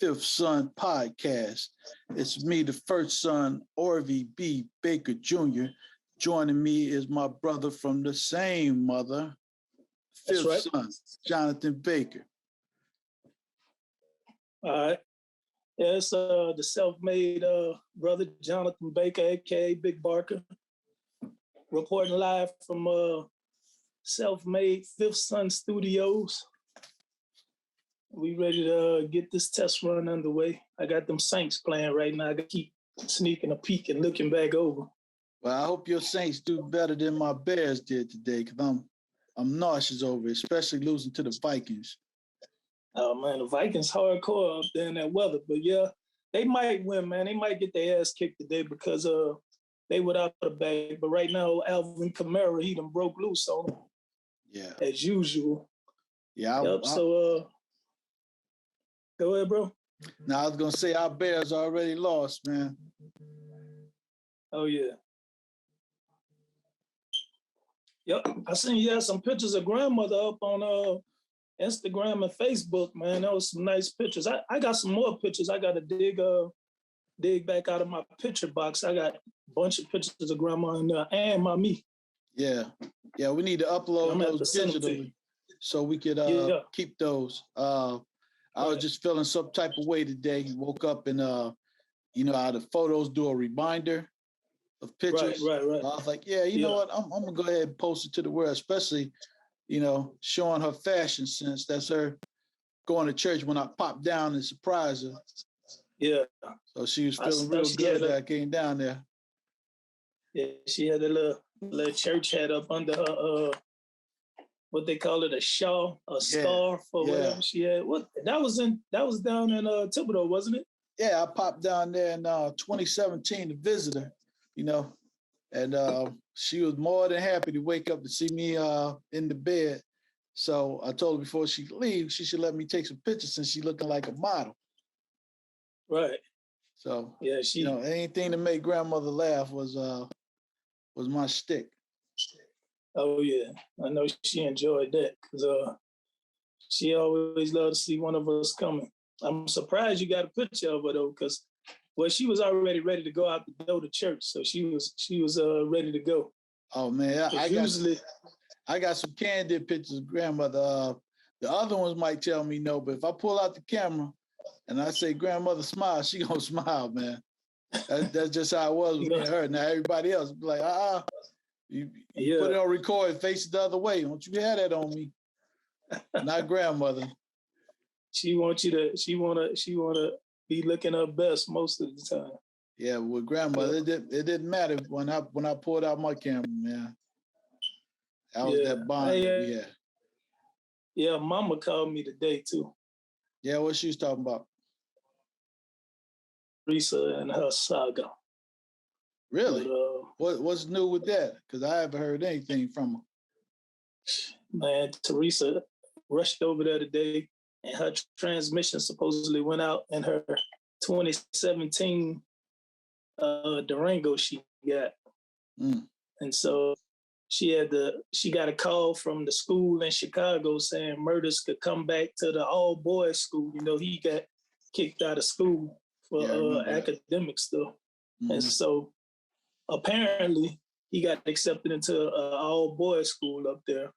Fifth Son podcast. It's me, the first son, Orvie B. Baker Jr. Joining me is my brother from the same mother, fifth son, Jonathan Baker. All right. Yeah, it's the self-made brother, Jonathan Baker, a.k.a. Big Barker, reporting live from self-made Fifth Son Studios. We ready to get this test run underway. I got them Saints playing right now. I got to keep sneaking a peek and looking back over. Well, I hope your Saints do better than my Bears did today, because I'm nauseous over it, especially losing to the Vikings. Oh, man, the Vikings hardcore up there in that weather. But, yeah, they might win, man. They might get their ass kicked today because they without a bag. But right now, Alvin Kamara, he done broke loose on them. Yeah. As usual. Yeah. Go ahead, bro. Now, I was going to say our Bears already lost, man. Oh, yeah. Yep. I seen you had some pictures of grandmother up on Instagram and Facebook, man. That was some nice pictures. I got some more pictures. I got to dig back out of my picture box. I got a bunch of pictures of grandma in there and mommy. Yeah. Yeah, we need to upload those digitally so we could keep those. I was just feeling some type of way today. Woke up and, how the photos do a reminder of pictures. Right. I was like, you know what? I'm going to go ahead and post it to the world, especially, showing her fashion sense. That's her going to church when I popped down and surprised her. Yeah. So she was feeling real good that I came down there. Yeah, she had a little church hat up under her, what they call it, a shawl, a scarf, or whatever she had. That was down in Thibodaux, wasn't it? Yeah, I popped down there in 2017 to visit her, and she was more than happy to wake up to see me in the bed. So I told her before she could leave, she should let me take some pictures since she's looking like a model. Right. So anything to make grandmother laugh was my shtick. Oh yeah, I know she enjoyed that because she always loved to see one of us coming. I'm surprised you got a picture of her though, because she was already ready to go out the door to church, so she was ready to go. Oh man, I got some candid pictures of grandmother. The other ones might tell me no, but if I pull out the camera and I say grandmother smile, she gonna smile, man. That's just how it was with me and her. Now everybody else be like, You put it on record and face it the other way. Don't you have that on me? Not grandmother. She wanna be looking her best most of the time. Yeah, with grandmother, it didn't matter when I pulled out my camera, man. That was that bond that we had. Yeah, mama called me today too. Yeah, what she was talking about? Teresa and her saga. Really? But, what's new with that? Because I haven't heard anything from her. Man, Teresa rushed over there today, and her transmission supposedly went out in her 2017 Durango she got. And so she got a call from the school in Chicago saying Murders could come back to the all-boys school. He got kicked out of school for academic stuff. And so apparently he got accepted into an all-boys school up there.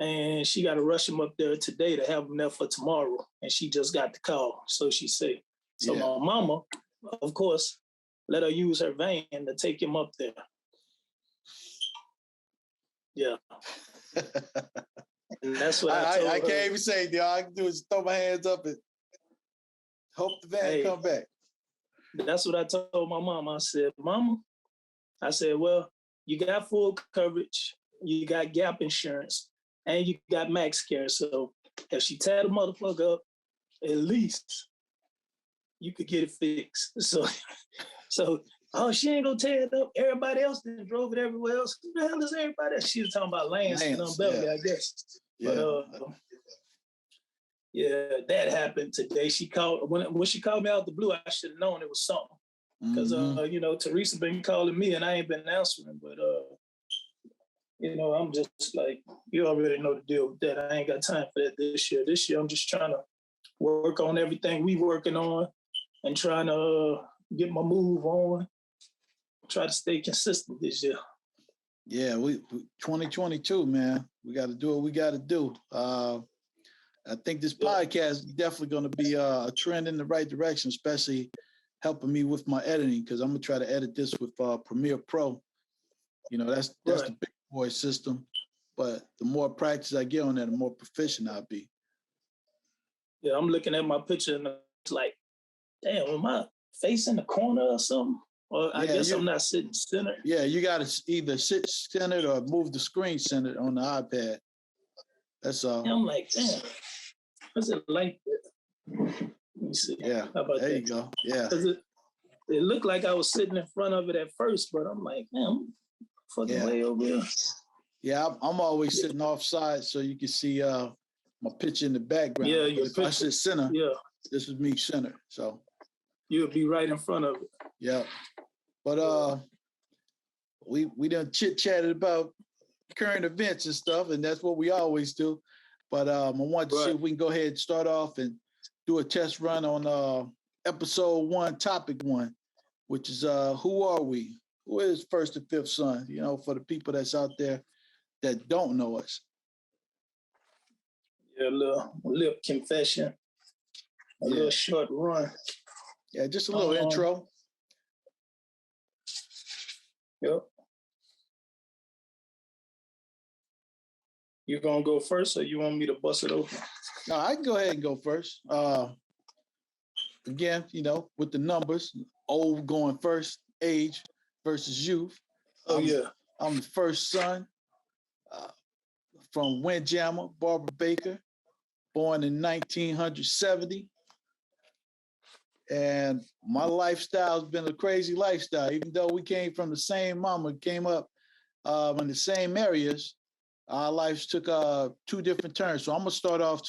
And she got to rush him up there today to have him there for tomorrow. And she just got the call, so she said. So my mama, of course, let her use her van to take him up there. Yeah. And that's what I told her. I can't even say, all I can do is throw my hands up and hope the van come back. That's what I told my mom. I said, Mama, well, you got full coverage, you got gap insurance, and you got MaxCare. So if she tear the motherfucker up, at least you could get it fixed. So she ain't gonna tear it up. Everybody else then drove it everywhere else. Who the hell is everybody else? She was talking about Lance and Beverly, I guess. Yeah. But that happened today. She called when she called me out the blue. I should have known it was something because Teresa been calling me and I ain't been answering. But I'm just like, you already know the deal with that. I ain't got time for that this year. This year I'm just trying to work on everything we working on and trying to get my move on. Try to stay consistent this year. Yeah, we 2022, man. We got to do what we got to do. I think this podcast is definitely going to be a trend in the right direction, especially helping me with my editing, because I'm gonna try to edit this with Premiere Pro. You know, that's Right. the big boy system. But the more practice I get on that, the more proficient I'll be. Yeah, I'm looking at my picture and it's like, damn, am I facing the corner or something? Or I guess I'm not sitting center. Yeah, you got to either sit centered or move the screen centered on the iPad. That's all. And I'm like, damn, is it like that? Let me see. Yeah, how about there that? you go. Yeah. It looked like I was sitting in front of it at first, but I'm like, man, I'm fucking way over here. Yeah, I'm always sitting offside so you can see my picture in the background. Yeah, if I sit center, this is me center. So you'll be right in front of it. Yeah. But we done chit-chatted about current events and stuff, and that's what we always do. But I wanted to see if we can go ahead and start off and do a test run on episode 1, topic 1, which is who are we? Who is First and Fifth Son? You know, for the people that's out there that don't know us. Yeah, a little confession, a little short run. Yeah, just a little intro. Yep. You gonna go first, or you want me to bust it open? No, I can go ahead and go first. Again, you know, with the numbers, old going first, age versus youth. I'm the first son from Windjammer, Barbara Baker, born in 1970. And my lifestyle has been a crazy lifestyle. Even though we came from the same mama, came up in the same areas, our lives took 2 different turns. So I'm gonna start off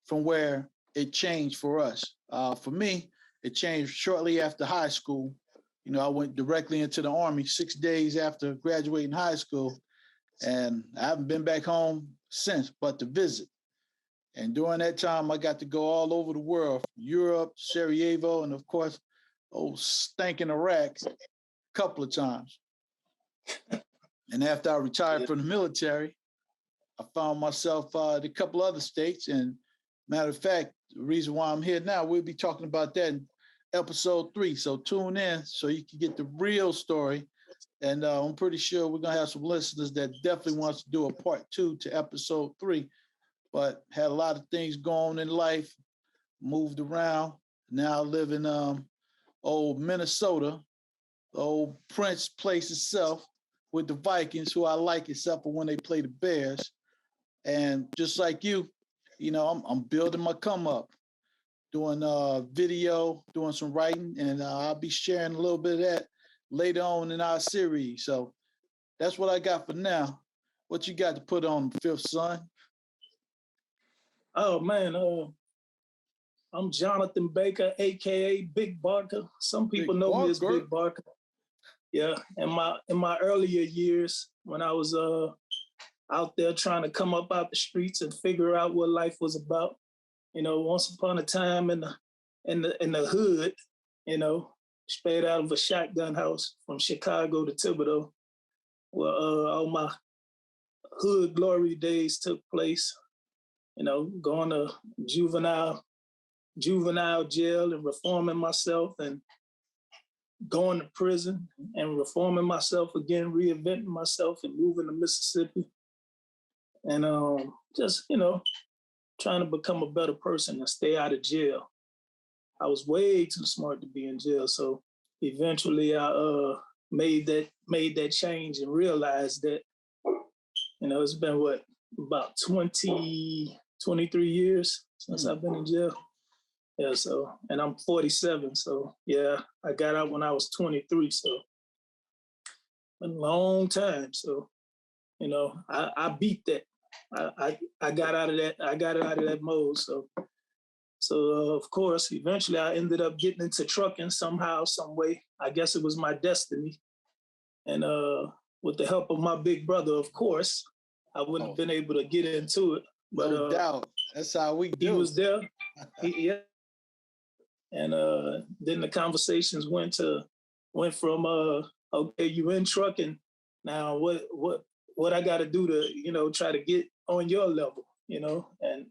from where it changed for us. For me, it changed shortly after high school. You know, I went directly into the Army 6 days after graduating high school, and I haven't been back home since, but to visit. And during that time, I got to go all over the world, Europe, Sarajevo, and of course, stinking Iraq a couple of times. And after I retired from the military, I found myself in a couple other states. And matter of fact, the reason why I'm here now, we'll be talking about that in episode 3. So tune in so you can get the real story. And I'm pretty sure we're going to have some listeners that definitely wants to do a part 2 to episode 3. But had a lot of things going on in life, moved around. Now I live in old Minnesota, the old Prince place itself with the Vikings, who I like except for when they play the Bears. And just like you know, I'm building my come up, doing video, doing some writing, and I'll be sharing a little bit of that later on in our series. So that's what I got for now. What you got to put on, Fifth Son? Oh man, I'm Jonathan Baker, aka Big Barker. Some people know me as Big Barker. Yeah, in my earlier years, when I was out there trying to come up out the streets and figure out what life was about, you know, once upon a time in the hood, you know, straight out of a shotgun house from Chicago to Thibodeau, where all my hood glory days took place. You know, going to juvenile jail and reforming myself, and going to prison and reforming myself again, reinventing myself and moving to Mississippi. And just, you know, trying to become a better person and stay out of jail. I was way too smart to be in jail. So eventually I made that change and realized that, you know, it's been about 23 years since I've been in jail. Yeah, so, and I'm 47, so yeah, I got out when I was 23, so a long time. So, you know, I beat that. I got out of that. I got out of that mode. So of course, eventually I ended up getting into trucking somehow, some way. I guess it was my destiny. And with the help of my big brother, of course, I wouldn't have been able to get into it. But no doubt. That's how we do. He was there. Yeah. And then the conversations went from okay, you in trucking now, what I got to do to try to get on your level, and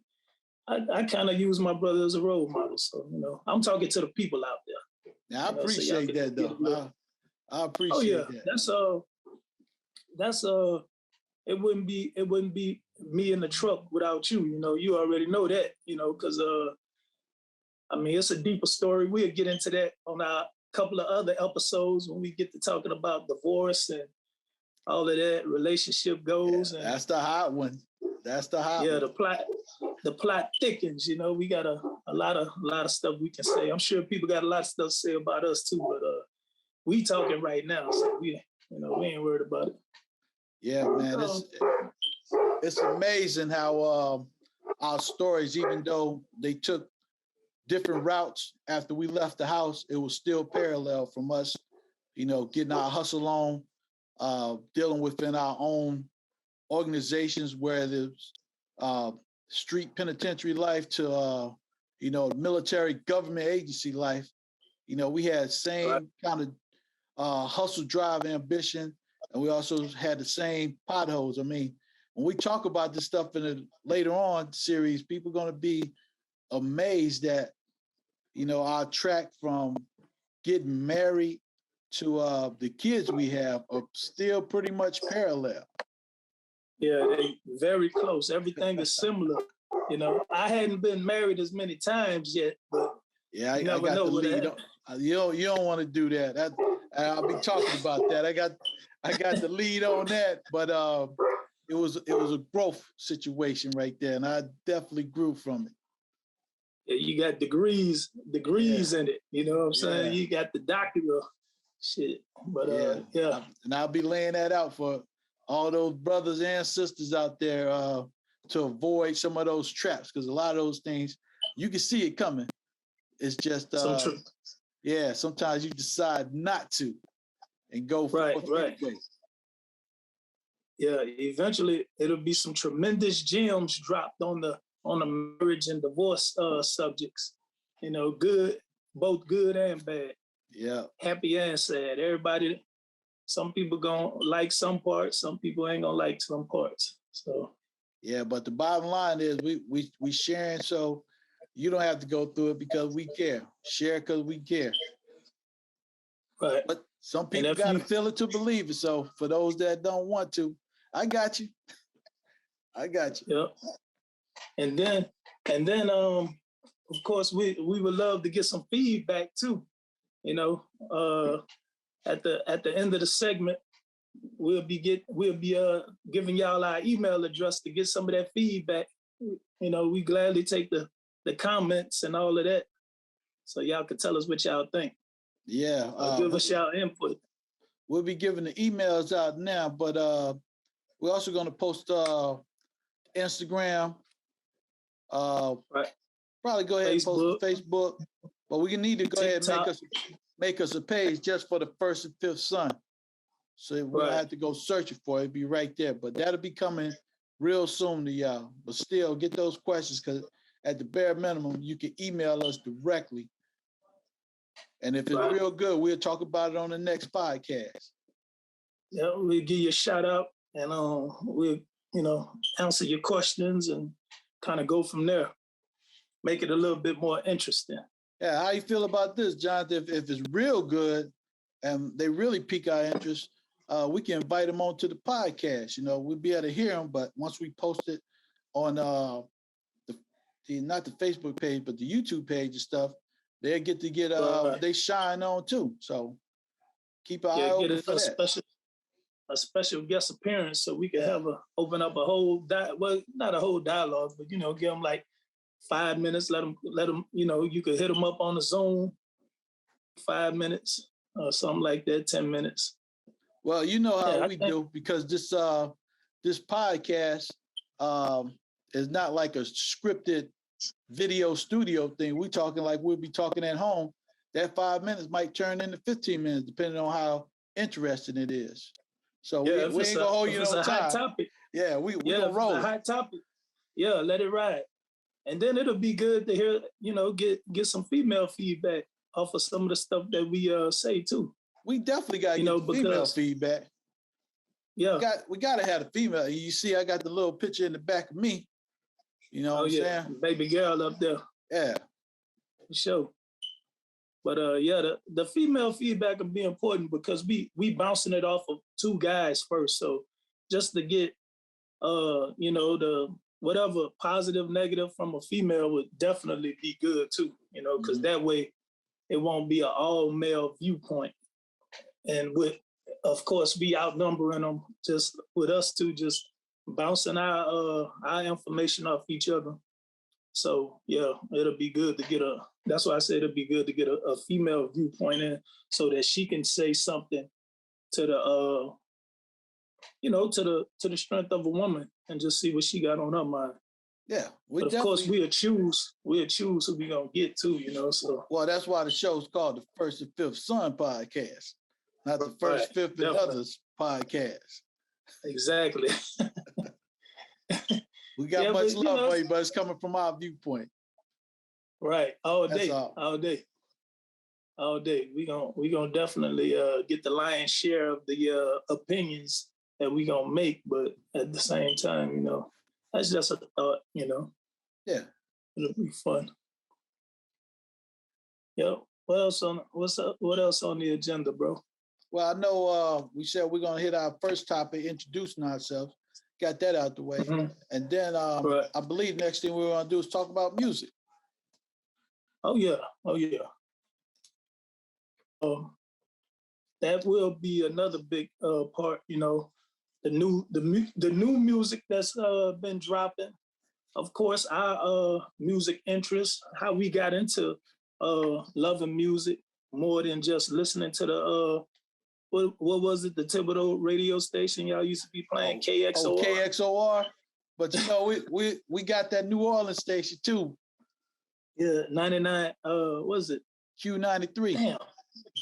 I kind of use my brother as a role model. So I'm talking to the people out there. Now, I appreciate that though. I appreciate oh yeah, that. That's it wouldn't be me in the truck without you. You already know that. Because I mean, it's a deeper story. We'll get into that on our couple of other episodes when we get to talking about divorce and all of that, relationship goals. Yeah, and that's the hot one. That's the hot one. The plot thickens. We got a lot of stuff we can say. I'm sure people got a lot of stuff to say about us too, but we talking right now, so we ain't worried about it. Yeah, man, it's amazing how our stories, even though they took different routes after we left the house, it was still parallel from us, getting our hustle on, dealing within our own organizations, where there's street penitentiary life to military government agency life. We had same kind of hustle, drive, ambition, and we also had the same potholes. I mean, when we talk about this stuff in the later on series, people are going to be amazed that our track from getting married to the kids we have are still pretty much parallel. Yeah, they very close. Everything is similar. I hadn't been married as many times yet, but yeah, I got the lead. You don't want to do that. I'll be talking about that. I got the lead on that, but it was a growth situation right there, and I definitely grew from it. Yeah, you got degrees in it. You know what I'm saying? You got the doctoral shit. But yeah. And I'll be laying that out for all those brothers and sisters out there to avoid some of those traps, because a lot of those things you can see it coming. It's just so true. Yeah, sometimes you decide not to and go forth right. anyway. Yeah, eventually it'll be some tremendous gems dropped on the marriage and divorce subjects. Good, both good and bad. Yeah. Happy and sad. Everybody, some people gonna like some parts, some people ain't gonna like some parts. So yeah, but the bottom line is we sharing, so you don't have to go through it because we care. Share because we care. Right. But some people got to feel it to believe it. So for those that don't want to, I got you. Yeah. And then of course we would love to get some feedback too. At the end of the segment, we'll be giving y'all our email address to get some of that feedback. We gladly take the comments and all of that, so y'all can tell us what y'all think. Yeah, give us y'all input. We'll be giving the emails out now, but we're also going to post Instagram. Right. Probably go ahead Facebook. And post to Facebook, but we need to go TikTok. ahead and make us a page just for the first and fifth son. So we'll have to go searching for it. It'll be right there, but that'll be coming real soon to y'all. But still, get those questions, because at the bare minimum, you can email us directly. And if it's real good, we'll talk about it on the next podcast. Yeah, we'll give you a shout out, and we'll answer your questions and kind of go from there. Make it a little bit more interesting. Yeah, how you feel about this, Jonathan? If it's real good and they really pique our interest, we can invite them onto the podcast. We'll be able to hear them, but once we post it on not the Facebook page, but the YouTube page and stuff, they'll get they shine on too. So keep an eye open for that. A special guest appearance, so we can open up a whole not a whole dialogue, but give them like 5 minutes. Let them. You could hit them up on the Zoom. 5 minutes or something like that. 10 minutes. Well, you know how we do, because this podcast is not like a scripted video studio thing. We're talking like we'll be talking at home. That 5 minutes might turn into 15 minutes, depending on how interesting it is. So we ain't gonna hold you on time. Hot topic. Yeah, we gonna roll. If it's a hot topic, let it ride. And then it'll be good to hear, get some female feedback off of some of the stuff that we say too. We definitely got to get the female feedback. Yeah. We got to have the female. You see, I got the little picture in the back of me. You know what I'm saying? Baby girl up there. Yeah. For sure. But the female feedback can be important because we bouncing it off of two guys first. So just to get the whatever positive, negative from a female would definitely be good too, because that way it won't be an all male viewpoint. And with, of course, we outnumbering them just with us two, just bouncing our information off each other. So yeah, it'll be good to get that's why I said it'll be good to get a female viewpoint in so that she can say something to the, to the strength of a woman and just see what she got on her mind. Yeah. But of course we'll choose who we gonna get to, so. Well, that's why the show's called the First and Fifth Son podcast, not the First, Fifth, and Others podcast. Exactly. We got much love for you, but it's coming from our viewpoint. Right. All day. We gonna definitely get the lion's share of the opinions that we gonna make, but at the same time, that's just a thought, Yeah. It'll be fun. Yeah. What else on the agenda, bro? Well, I know we said we're gonna hit our first topic, introducing ourselves. Got that out the way. Mm-hmm. And then right. I believe next thing we're gonna do is talk about music. Oh yeah. That will be another big part, the new music that's been dropping. Of course, our music interests, how we got into loving music more than just listening to the what was it, the Thibodeau radio station y'all used to be playing, KXOR? Oh, KXOR. But we got that New Orleans station too. Yeah, 99, what is it? Q93. Damn.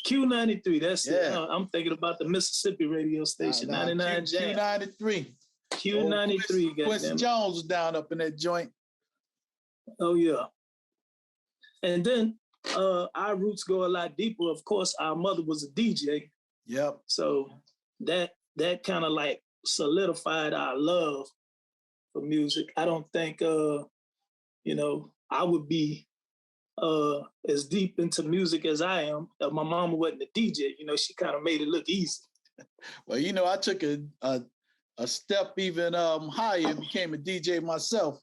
Q93, that's it. I'm thinking about the Mississippi radio station, 99 Jam. Q93. Q93. Quincy Jones was down up in that joint. Oh, yeah. And then our roots go a lot deeper. Of course, our mother was a DJ. Yep. So that kind of like solidified our love for music. I don't think, I would be as deep into music as I am. My mama wasn't a DJ. She kind of made it look easy. Well, I took a step even higher and became a DJ myself.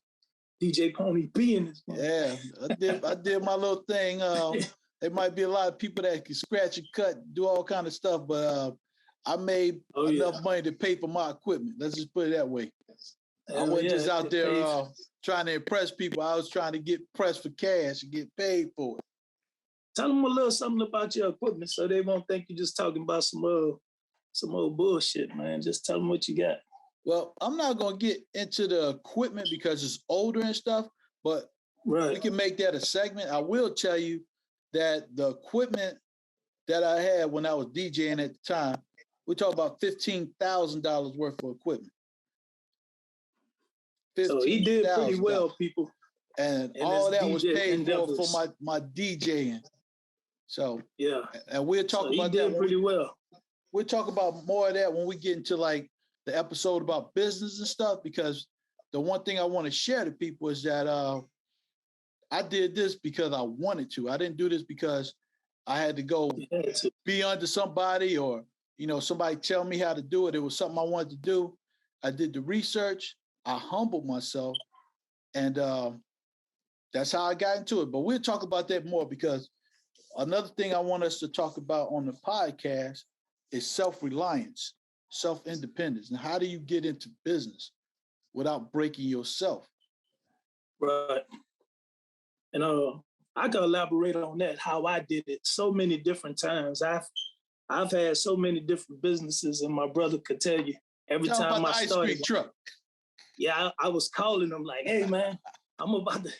DJ Pony B in this one. Yeah, I did my little thing. There might be a lot of people that can scratch and cut, do all kind of stuff, but I made enough money to pay for my equipment. Let's just put it that way. I wasn't just out there trying to impress people. I was trying to get pressed for cash and get paid for it. Tell them a little something about your equipment so they won't think you're just talking about some old bullshit, man. Just tell them what you got. Well, I'm not going to get into the equipment because it's older and stuff, but we can make that a segment. I will tell you that the equipment that I had when I was DJing at the time, we talk about $15,000 worth of equipment. So he did pretty well, people. And all that was paid for my DJing. So yeah, and we'll talk about that. He did pretty well. We'll talk about more of that when we get into like the episode about business and stuff, because the one thing I want to share to people is that I did this because I wanted to. I didn't do this because I had to go be under somebody or, somebody tell me how to do it. It was something I wanted to do. I did the research. I humbled myself. And that's how I got into it. But we'll talk about that more, because another thing I want us to talk about on the podcast is self-reliance, self-independence. And how do you get into business without breaking yourself? Right. And I can elaborate on that, how I did it so many different times. I've had so many different businesses, and my brother could tell you every time I started. Ice cream truck. Yeah, I was calling them like, hey man, I'm about to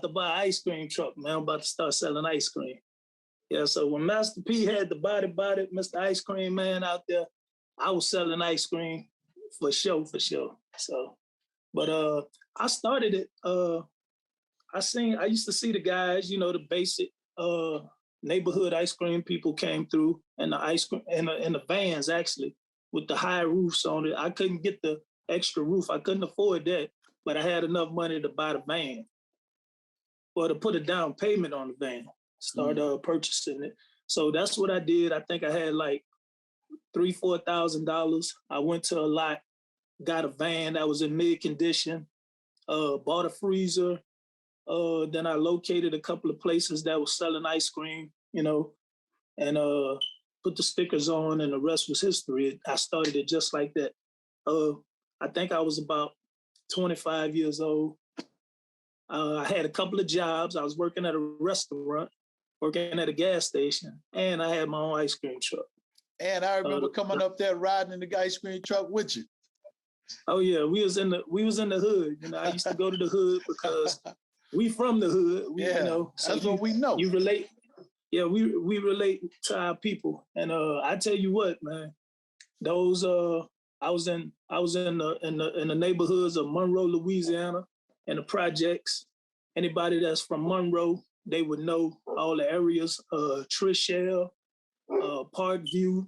buy an ice cream truck, man. I'm about to start selling ice cream. Yeah, so when Master P had the body, Mr. Ice Cream Man out there, I was selling ice cream for sure. So But I started it. I used to see the guys, you know, the basic neighborhood ice cream people came through, and the ice cream and the vans actually with the high roofs on it. I couldn't get the extra roof. I couldn't afford that, but I had enough money to buy the van or to put a down payment on the van. Start purchasing it. So that's what I did. I think I had like $3,000-$4,000. I went to a lot, got a van that was in mid condition, bought a freezer. Then I located a couple of places that was selling ice cream, you know, and put the stickers on, and the rest was history. I started it just like that. I think I was about 25 years old. I had a couple of jobs. I was working at a restaurant, working at a gas station, and I had my own ice cream truck. And I remember coming up there riding in the ice cream truck with you. Oh yeah, we was in the hood. You know, I used to go to the hood because we from the hood. You know, so that's what we know. You relate. Yeah, we relate to our people. And I tell you what, man, those I was in the neighborhoods of Monroe, Louisiana, and the projects. Anybody that's from Monroe, they would know all the areas. Trishelle, Parkview,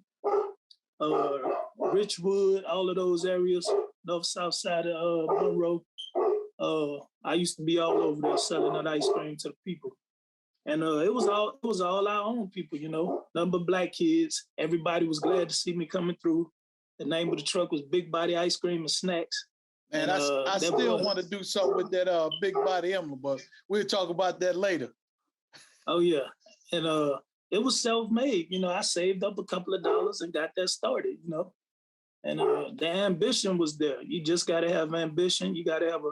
Richwood, all of those areas, north south side of Monroe. I used to be all over there selling that ice cream to the people, and it was all our own people, you know, nothing but black kids. Everybody was glad to see me coming through. The name of the truck was Big Body Ice Cream and Snacks. And I still want to do something with that Big Body emblem, but we'll talk about that later. Oh yeah, and it was self-made. You know, I saved up a couple of dollars and got that started. You know, and the ambition was there. You just got to have ambition. You got to have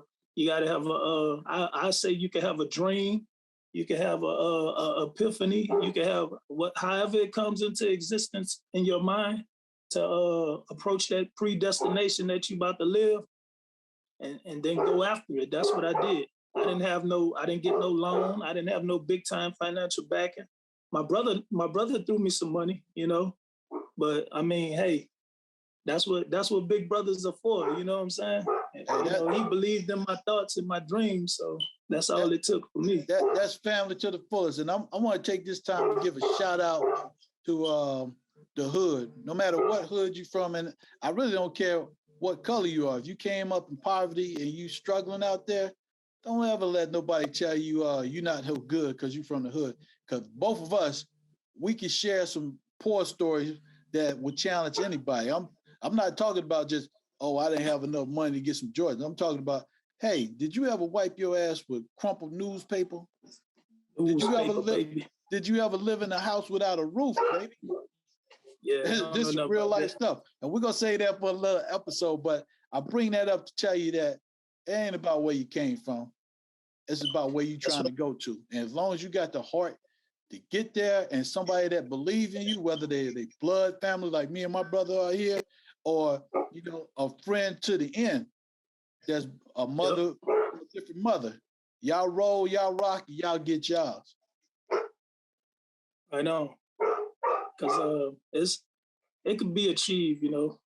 I say you can have a dream. You can have a epiphany. You can have however it comes into existence in your mind to approach that predestination that you about to live, and then go after it. That's what I did. I didn't get no loan. I didn't have no big time financial backing. My brother threw me some money, you know, but I mean, hey, that's what big brothers are for. You know what I'm saying? You know, he believed in my thoughts and my dreams. So that's all it took for me. That's family to the fullest. And I want to take this time to give a shout out to the hood, no matter what hood you're from. And I really don't care what color you are. If you came up in poverty and you struggling out there, don't ever let nobody tell you you're not so good because you're from the hood. Because both of us, we can share some poor stories that would challenge anybody. I'm not talking about just, oh, I didn't have enough money to get some Jordans. I'm talking about, hey, did you ever wipe your ass with crumpled newspaper? Did you ever live in a house without a roof, baby? Yeah, this is real life stuff. And we're going to say that for a little episode, but I bring that up to tell you that it ain't about where you came from. It's about where you're trying to go to. And as long as you got the heart to get there and somebody that believes in you, whether they blood family like me and my brother are here, or, you know, a friend to the end, there's a mother, a different mother. Y'all roll, y'all rock, y'all get y'all. I know. Because it could be achieved, you know.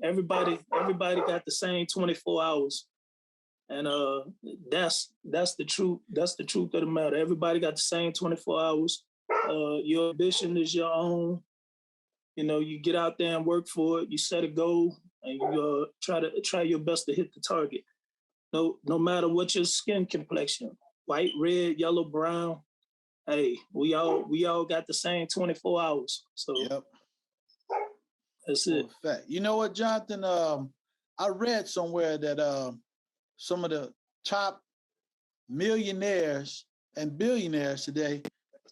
Everybody got the same 24 hours. And that's the truth. That's the truth of the matter. Everybody got the same 24 hours. Your ambition is your own. You know, you get out there and work for it. You set a goal and you try your best to hit the target. No matter what your skin complexion, white, red, yellow, brown. Hey, we all got the same 24 hours. So yep. That's it. Fact. You know what, Jonathan? I read somewhere that some of the top millionaires and billionaires today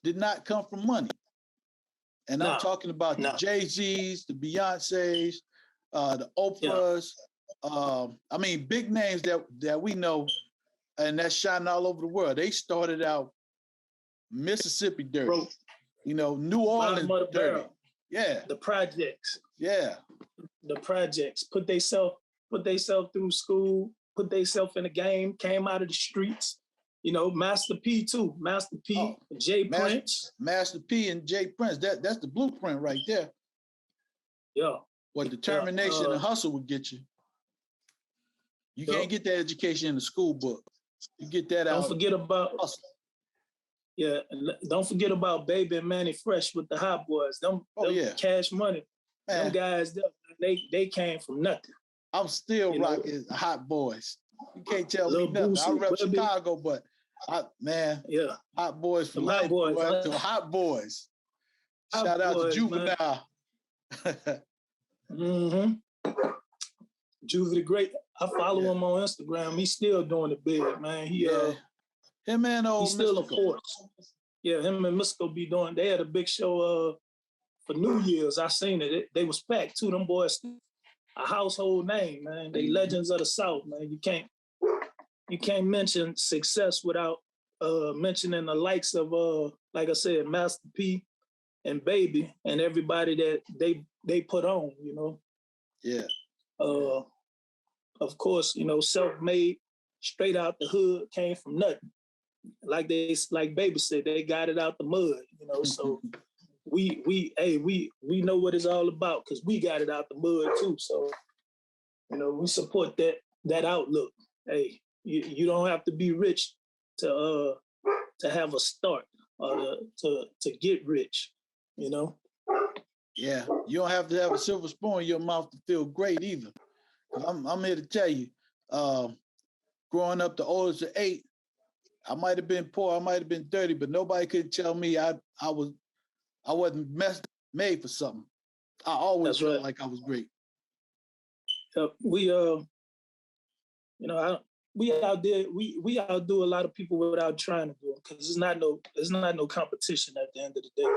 did not come from money. And I'm talking about the Jay-Z's, the Beyoncés, the Oprahs. I mean, big names that we know and that's shining all over the world. They started out Mississippi dirty. Bro. You know, New Orleans dirty. Barrel. Yeah. The projects. Yeah. The projects. Put theyself through school, put theyself in the game, came out of the streets. You know, Master P too. Master P, Jay Prince. Master P and Jay Prince. That's the blueprint right there. Yeah. What determination and hustle would get you. You can't get that education in the school book. You get that out. Don't forget about don't forget about Baby and Manny Fresh with the Hot Boys. Them Cash Money. Man. Them guys, they came from nothing. I'm still rocking Hot Boys. You can't tell me nothing. Boosie, I rep Chicago, but Hot Boys for life. Hot Boys. Shout out to Juvenile. Juvie the Great. I follow him on Instagram. He's still doing it big, man. Him and old he's still Mystical. A force. Yeah, him and Mystical be doing. They had a big show for New Year's. I seen it. They was packed too. Them boys, a household name, man. They legends of the South, man. You can't mention success without mentioning the likes of like I said, Master P and Baby and everybody that they put on, you know. Yeah. Of course, you know, self-made, straight out the hood, came from nothing. Like Baby said, they got it out the mud, you know. So we know what it's all about because we got it out the mud too. So, you know, we support that outlook. Hey, you don't have to be rich to have a start or to get rich, you know. Yeah, you don't have to have a silver spoon in your mouth to feel great either. I'm here to tell you, growing up the oldest of 8, I might have been poor, I might have been dirty, but nobody could tell me I wasn't made for something. I always felt like I was great. We outdo a lot of people without trying to do it because it's not no competition at the end of the day.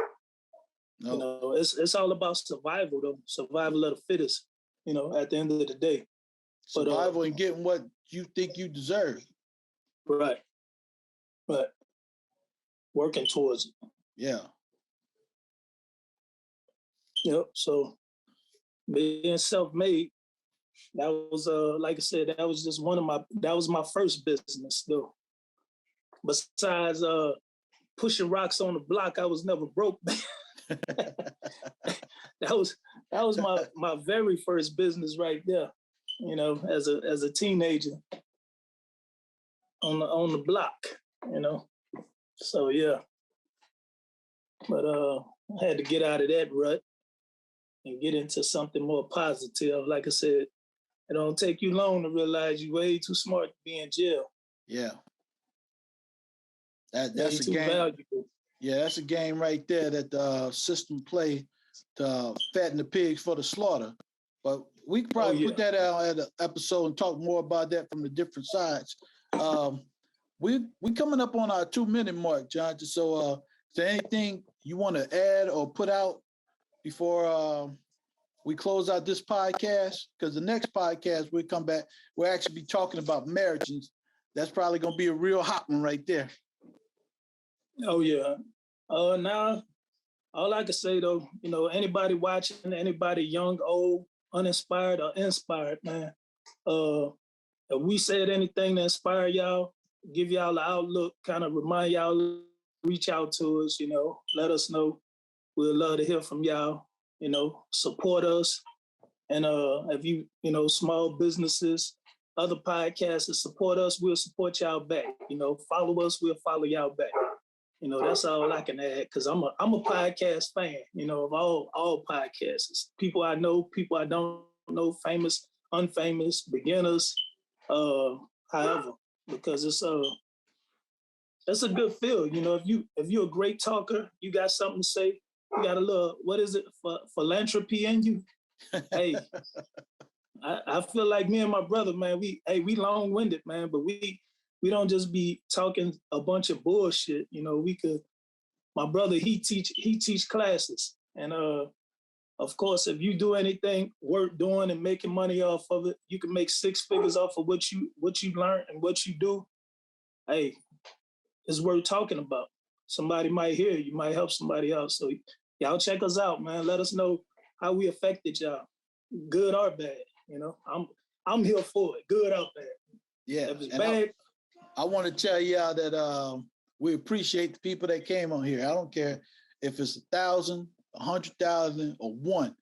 No. You know, it's all about survival though, survival of the fittest. You know, at the end of the day, survival and getting what you think you deserve. Right. But working towards it. Yeah. Yep. So being self-made, that was like I said, that was just that was my first business though. Besides pushing rocks on the block, I was never broke. that was my very first business right there, you know, as a teenager on the block, you know. So yeah. But I had to get out of that rut and get into something more positive. Like I said, it don't take you long to realize you're way too smart to be in jail. Yeah. That's a game. Valuable. Yeah, that's a game right there that the system play to fatten the pigs for the slaughter. But we could probably put that out at an episode and talk more about that from the different sides. We coming up on our 2-minute mark, John. So is there anything you want to add or put out before we close out this podcast? Because the next podcast we come back, we'll actually be talking about marriage, and that's probably going to be a real hot one right there. Oh yeah. Now, all I can say though, you know, anybody watching, anybody young, old, uninspired or inspired, man. If we said anything to inspire y'all, give y'all the outlook, kind of remind y'all, reach out to us, you know, let us know. We'd love to hear from y'all, you know, support us. And if you know, small businesses, other podcasts support us, we'll support y'all back. You know, follow us, we'll follow y'all back. You know, that's all I can add because I'm a podcast fan, you know, of all podcasts. People I know, people I don't know, famous, unfamous, beginners, however, because it's a good feel. You know, if you're a great talker, you got something to say, you got a little, what is it, philanthropy in you? Hey, I feel like me and my brother, man, we long-winded, man, but we don't just be talking a bunch of bullshit. You know, my brother, he teach classes. And of course, if you do anything worth doing and making money off of it, you can make 6 figures off of what you learn and what you do. Hey, it's worth talking about. Somebody might hear you, might help somebody else. So y'all check us out, man. Let us know how we affected y'all, good or bad. You know, I'm here for it, good or bad. Yeah. If it's bad, I want to tell y'all that we appreciate the people that came on here. I don't care if it's 1,000, 100,000, or 1.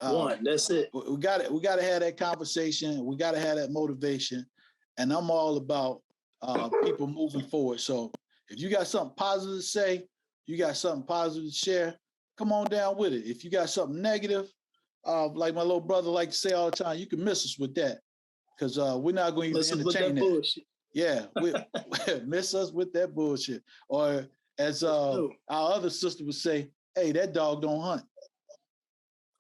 One, that's it. We got to have that conversation. We got to have that motivation. And I'm all about people moving forward. So if you got something positive to say, you got something positive to share, come on down with it. If you got something negative, like my little brother like to say all the time, you can miss us with that, because we're not going to even entertain that. Bullshit. Yeah, we miss us with that bullshit. Or as our other sister would say, hey, that dog don't hunt.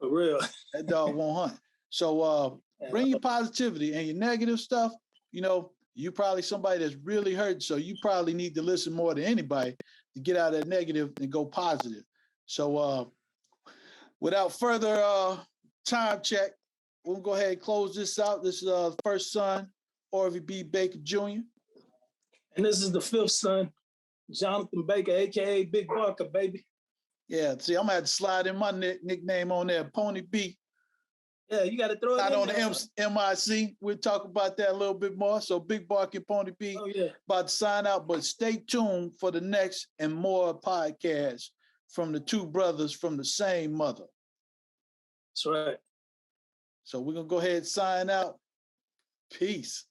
For real. That dog won't hunt. So bring your positivity, and your negative stuff. You know, you probably somebody that's really hurt, so you probably need to listen more than anybody to get out of that negative and go positive. So without further time check, we'll go ahead and close this out. This is first son, Orvie B. Baker Jr. And this is the fifth son, Jonathan Baker, a.k.a. Big Barker, baby. Yeah, see, I'm going to have to slide in my nickname on there, Pony B. Yeah, you got to throw it Not in on the MIC. We'll talk about that a little bit more. So Big Barker and Pony B about to sign out, but stay tuned for the next and more podcasts from the two brothers from the same mother. That's right. So we're going to go ahead and sign out. Peace.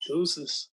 Deuces.